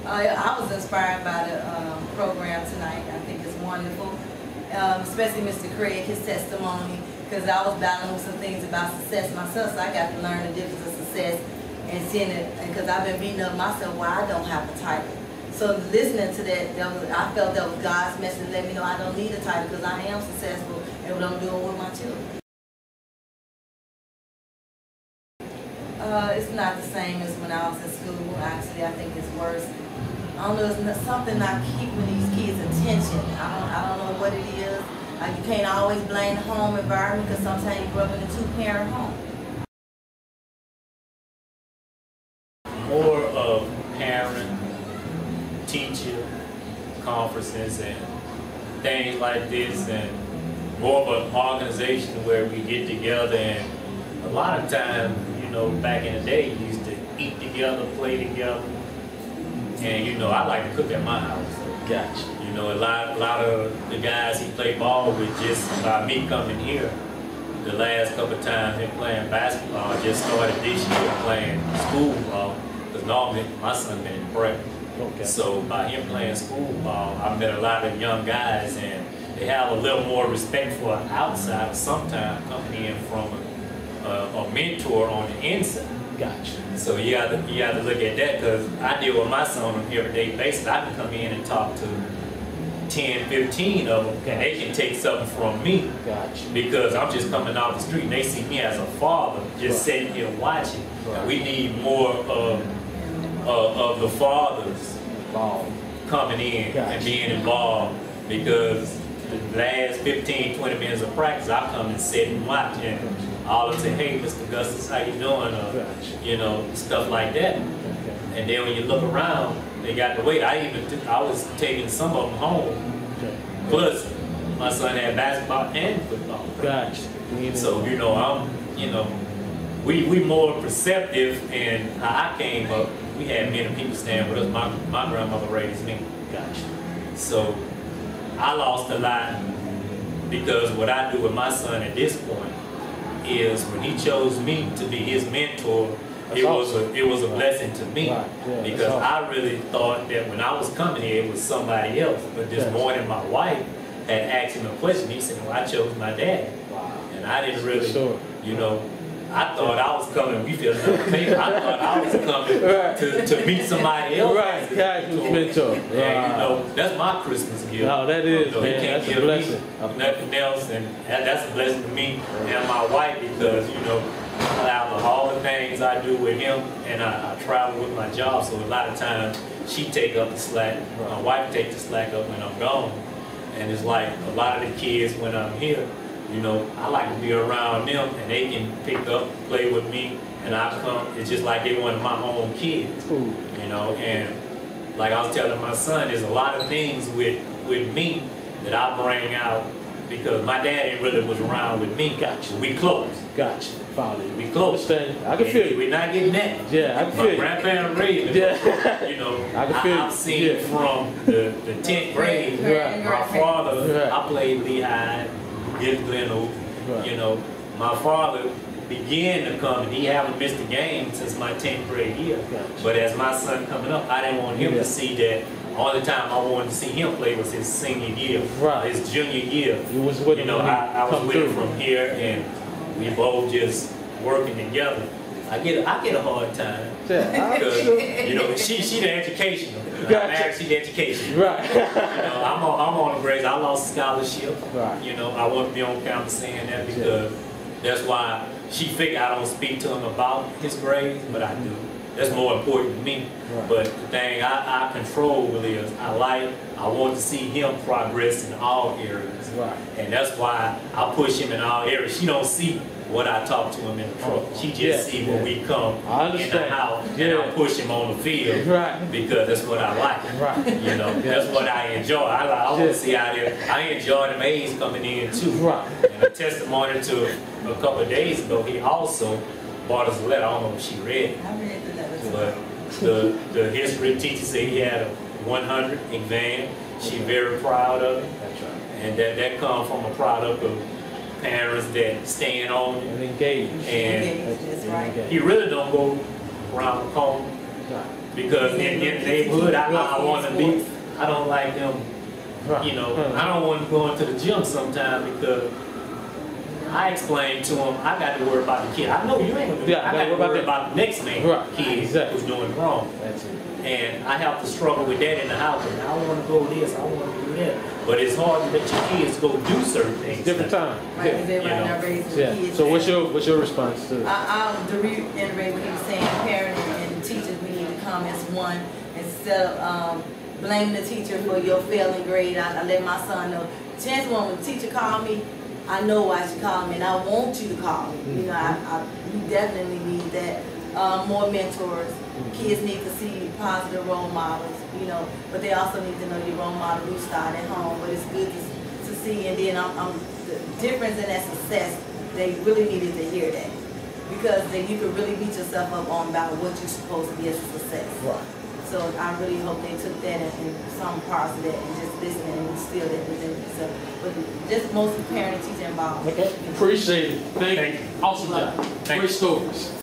I was inspired by the program tonight. I think it's wonderful, especially Mr. Craig, his testimony, because I was battling with some things about success myself, so I got to learn the difference of success and seeing it, because I've been beating up myself why I don't have a title. So listening to that, I felt that was God's message to let me know I don't need a title because I am successful in what I'm doing with my children. It's not the same as when I was in school. Actually, I think it's worse. I don't know, it's something not keeping these kids' attention. I don't know what it is. Like, you can't always blame the home environment because sometimes you grew up in a two-parent home. More of parent, teacher conferences and things like this, and more of an organization where we get together, and a lot of times, you know, back in the day, you used to eat together, play together, and you know, I like to cook at my house. Gotcha. You know, a lot of the guys he played ball with, just by me coming here, the last couple of times him playing basketball, I just started this year playing school ball, because normally my son been in prep. Okay. So by him playing school ball, I met a lot of young guys, and they have a little more respect for an outsider sometimes coming in from a mentor on the inside. Gotcha. So you got to look at that, because I deal with my son on an everyday basis. I can come in and talk to 10, 15 of them, and they can take something from me. Gotcha. Because I'm just coming off the street and they see me as a father just sitting here watching. And we need more of the fathers coming in and being involved, because the last 15, 20 minutes of practice, I come and sit and watch, and all of them say, hey, Mr. Augustus, how you doing? Or, you know, stuff like that. And then when you look around, they got to wait. I was taking some of them home. Plus, my son had basketball and football. Gotcha. So, you know, we more perceptive in how I came up. We had many people staying with us. My grandmother raised me. Gotcha. So I lost a lot, because what I do with my son at this point is, when he chose me to be his mentor, it was a blessing to me, because I really thought that when I was coming here it was somebody else. But this morning my wife had asked him a question. He said, well, I chose my dad. And I didn't really, you know, I thought I was coming, we feel another paper. I thought I was coming to meet somebody else. Right, mentor. And you know, that's my Christmas gift. No, that is, you know, man, that's a blessing. Nothing else, and that's a blessing to me and my wife, because, you know, out of all the things I do with him, and I travel with my job, so a lot of times she take up the slack. My wife takes the slack up when I'm gone. And it's like a lot of the kids, when I'm here, you know, I like to be around them, and they can pick up, play with me, and I come, it's just like they're one of my own kids. You know, and like I was telling my son, there's a lot of things with me that I bring out, because my daddy really was around with me. Gotcha. We close. Gotcha. Follow you. We close. Understand. I can feel you. We're not getting that. Yeah, I can feel you. My grandparents raised me. Yeah. You know, I can feel I've seen from the 10th grade, my father, I played Lehigh, did Glen. You know, my father began to come, and he haven't missed a game since my 10th grade year. But as my son coming up, I didn't want him to see that. All the time I wanted to see him play was his senior year, his junior year. You was with him. You know, I was with him from here, and we both just working together. I get a hard time, because you know, she the educational. She the education. Right. You know, I'm on the grades. I lost a scholarship. Right. You know, I wouldn't be on campus saying that, because that's why she figured I don't speak to him about his grades, but I do. That's more important to me. But the thing I control really is I want to see him progress in all areas. And that's why I push him in all areas. She don't see what I talk to him in the truck. She just see when we come in the house, and I push him on the field, because that's what I like. You know, that's what I enjoy. I want to see out there. I enjoy the A's coming in too. And a testimony to a couple of days ago, he also bought us a letter. I don't know if she read it. I read the letter. But the history teacher said he had a 100 exam. She's very proud of it. And that comes from a product of parents that stand on it. And he really don't go around the corner. Because in the neighborhood, I want to be, I don't like them, you know, I don't want them going to the gym sometimes because I explained to them, I got to worry about the kid. I know you ain't going to do that. I got to worry about the next man, kid who's doing wrong. That's it. And I have to struggle with that in the house. And I want to go this, I want to do that. But it's hard to let your kids go do certain things. Different time. Right, because everybody not raising kids. So what's your response to it? I'll reiterate what he was saying. Parents and teachers, we need to come as one instead of blaming the teacher for your failing grade. I let my son know. Chance when the teacher called me, I know why she called me, and I want you to call me. You know, we definitely need that. More mentors. Kids need to see positive role models, you know, but they also need to know your role model do start at home. But it's good to see, and then the difference in that success, they really needed to hear that, because then you could really beat yourself up on about what you're supposed to be as a success. Right. So I really hope they took that and some parts of that and just listen and instill that within themselves. But just mostly parent and teacher involved. Okay. Appreciate it. Thank you. Awesome job. Great stories.